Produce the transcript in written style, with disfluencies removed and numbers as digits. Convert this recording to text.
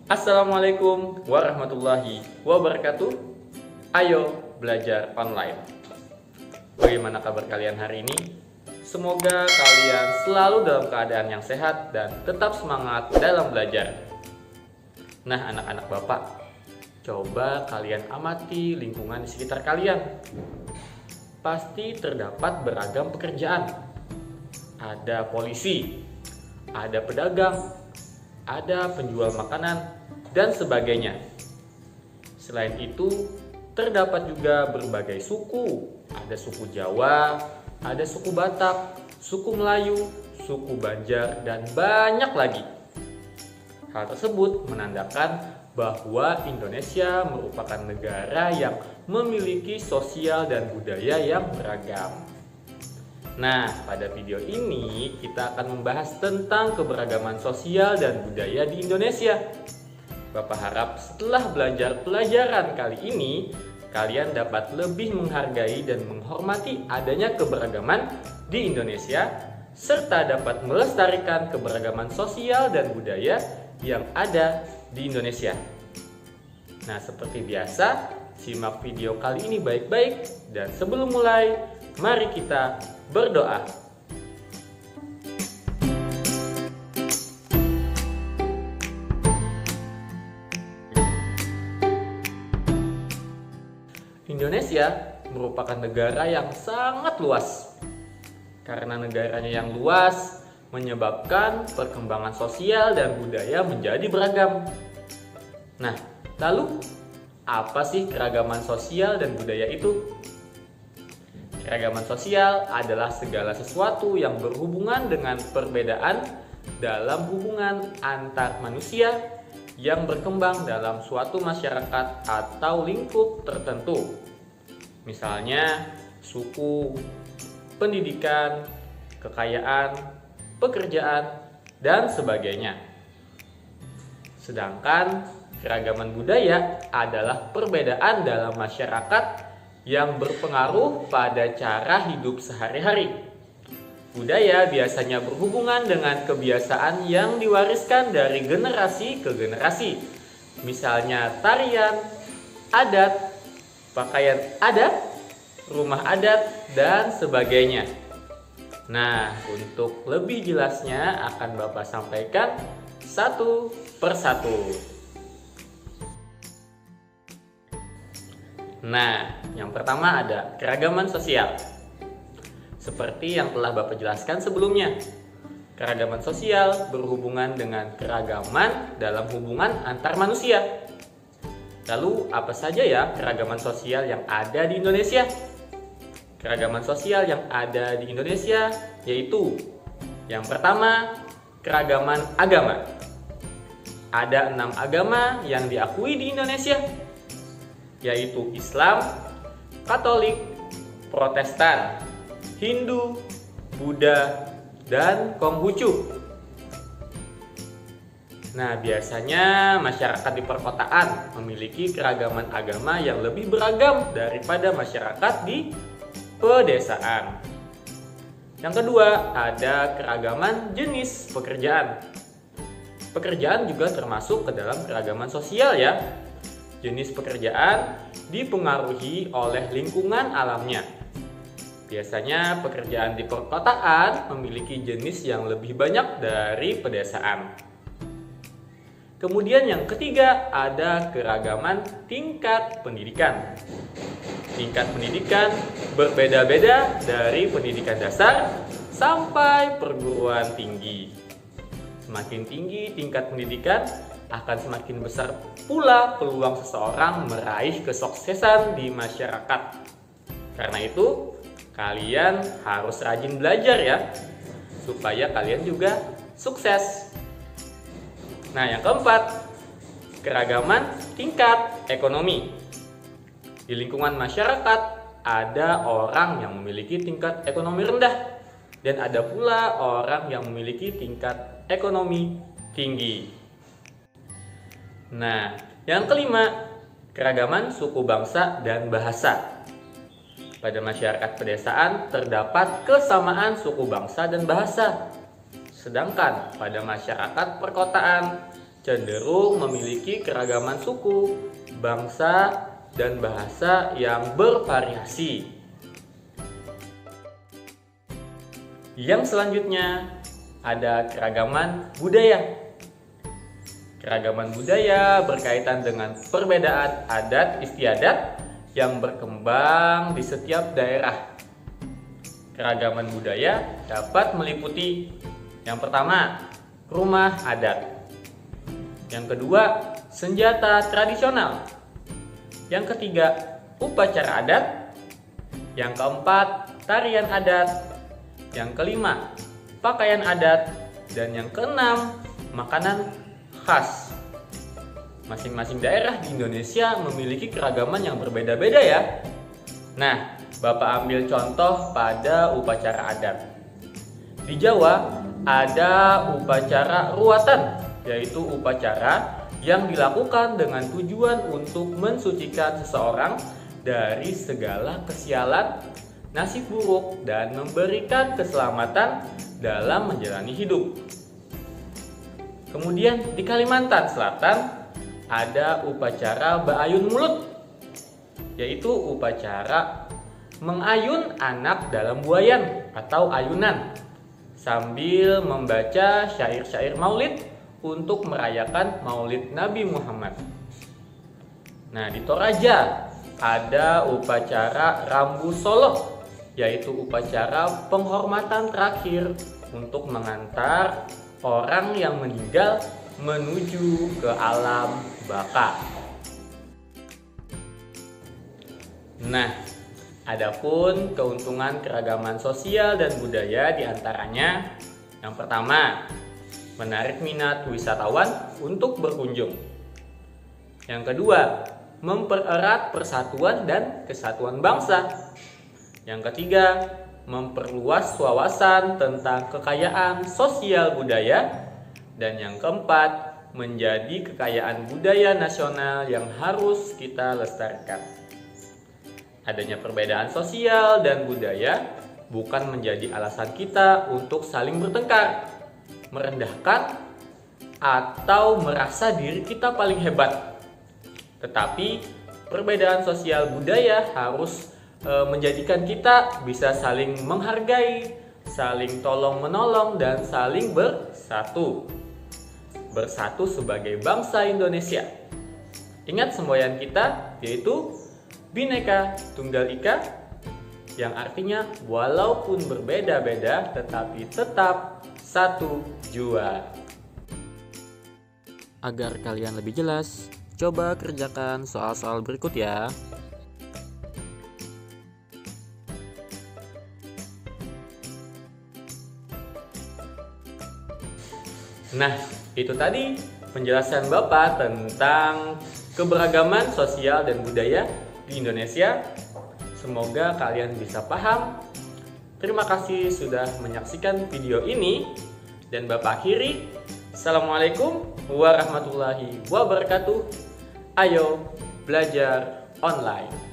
Assalamualaikum warahmatullahi wabarakatuh. Ayo belajar online. Bagaimana kabar kalian hari ini? Semoga kalian selalu dalam keadaan yang sehat dan tetap semangat dalam belajar. Nah, anak-anak Bapak, coba kalian amati lingkungan di sekitar kalian. Pasti terdapat beragam pekerjaan. Ada polisi, ada pedagang, ada penjual makanan, dan sebagainya. Selain itu, terdapat juga berbagai suku. Ada suku Jawa, ada suku Batak, suku Melayu, suku Banjar, dan banyak lagi. Hal tersebut menandakan bahwa Indonesia merupakan negara yang memiliki sosial dan budaya yang beragam. Nah, pada video ini kita akan membahas tentang keberagaman sosial dan budaya di Indonesia. Bapak harap setelah belajar pelajaran kali ini, kalian dapat lebih menghargai dan menghormati adanya keberagaman di Indonesia, serta dapat melestarikan keberagaman sosial dan budaya yang ada di Indonesia. Nah, seperti biasa, simak video kali ini baik-baik, dan sebelum mulai, mari kita berdoa. Indonesia merupakan negara yang sangat luas. Karena negaranya yang luas, menyebabkan perkembangan sosial dan budaya menjadi beragam. Nah, lalu apa sih keragaman sosial dan budaya itu? Keragaman sosial adalah segala sesuatu yang berhubungan dengan perbedaan dalam hubungan antar manusia yang berkembang dalam suatu masyarakat atau lingkup tertentu. Misalnya, suku, pendidikan, kekayaan, pekerjaan, dan sebagainya. Sedangkan keragaman budaya adalah perbedaan dalam masyarakat yang berpengaruh pada cara hidup sehari-hari. Budaya biasanya berhubungan dengan kebiasaan yang diwariskan dari generasi ke generasi. Misalnya tarian, adat, pakaian adat, rumah adat, dan sebagainya. Nah, untuk lebih jelasnya akan Bapak sampaikan satu persatu. Nah, yang pertama ada keragaman sosial. Seperti yang telah Bapak jelaskan sebelumnya, keragaman sosial berhubungan dengan keragaman dalam hubungan antar manusia. Lalu, apa saja ya keragaman sosial yang ada di Indonesia? Keragaman sosial yang ada di Indonesia yaitu yang pertama, keragaman agama. Ada 6 agama yang diakui di Indonesia, yaitu Islam, Katolik, Protestan, Hindu, Buddha, dan Konghucu. Nah, biasanya masyarakat di perkotaan memiliki keragaman agama yang lebih beragam daripada masyarakat di pedesaan. Yang kedua, ada keragaman jenis pekerjaan. Pekerjaan juga termasuk ke dalam keragaman sosial ya. Jenis pekerjaan dipengaruhi oleh lingkungan alamnya. Biasanya pekerjaan di perkotaan memiliki jenis yang lebih banyak dari pedesaan. Kemudian yang ketiga ada keragaman tingkat pendidikan. Tingkat pendidikan berbeda-beda dari pendidikan dasar sampai perguruan tinggi. Semakin tinggi tingkat pendidikan, akan semakin besar pula peluang seseorang meraih kesuksesan di masyarakat. Karena itu, kalian harus rajin belajar ya, supaya kalian juga sukses. Nah, yang keempat, keragaman tingkat ekonomi. Di lingkungan masyarakat, ada orang yang memiliki tingkat ekonomi rendah, dan ada pula orang yang memiliki tingkat ekonomi tinggi. Nah, yang kelima, keragaman suku bangsa dan bahasa. Pada masyarakat pedesaan terdapat kesamaan suku bangsa dan bahasa. Sedangkan pada masyarakat perkotaan cenderung memiliki keragaman suku, bangsa, dan bahasa yang bervariasi. Yang selanjutnya ada keragaman budaya. Keragaman budaya berkaitan dengan perbedaan adat istiadat yang berkembang di setiap daerah. Keragaman budaya dapat meliputi yang pertama, rumah adat. Yang kedua, senjata tradisional. Yang ketiga, upacara adat. Yang keempat, tarian adat. Yang kelima, pakaian adat. Dan yang keenam, makanan khas. Masing-masing daerah di Indonesia memiliki keragaman yang berbeda-beda ya. Nah, Bapak ambil contoh pada upacara adat. Di Jawa ada upacara ruatan, yaitu upacara yang dilakukan dengan tujuan untuk mensucikan seseorang dari segala kesialan, nasib buruk, dan memberikan keselamatan dalam menjalani hidup. Kemudian di Kalimantan Selatan ada upacara Ba'ayun Mulut, yaitu upacara mengayun anak dalam buayan atau ayunan sambil membaca syair-syair maulid untuk merayakan maulid Nabi Muhammad. Nah, di Toraja ada upacara Rambu Solo, yaitu upacara penghormatan terakhir untuk mengantar orang yang meninggal menuju ke alam baka. Nah, adapun keuntungan keragaman sosial dan budaya diantaranya, yang pertama, menarik minat wisatawan untuk berkunjung. Yang kedua, mempererat persatuan dan kesatuan bangsa. Yang ketiga, memperluas wawasan tentang kekayaan sosial budaya. Dan yang keempat, menjadi kekayaan budaya nasional yang harus kita lestarikan. Adanya perbedaan sosial dan budaya bukan menjadi alasan kita untuk saling bertengkar, merendahkan, atau merasa diri kita paling hebat. Tetapi perbedaan sosial budaya harus menjadikan kita bisa saling menghargai, saling tolong-menolong, dan saling bersatu. Bersatu sebagai bangsa Indonesia. Ingat semboyan kita, yaitu Bhinneka Tunggal Ika, yang artinya walaupun berbeda-beda tetapi tetap satu jua. Agar kalian lebih jelas, coba kerjakan soal-soal berikut ya. Nah, itu tadi penjelasan Bapak tentang keberagaman sosial dan budaya di Indonesia. Semoga kalian bisa paham. Terima kasih sudah menyaksikan video ini. Dan Bapak akhiri, Assalamualaikum warahmatullahi wabarakatuh. Ayo belajar online.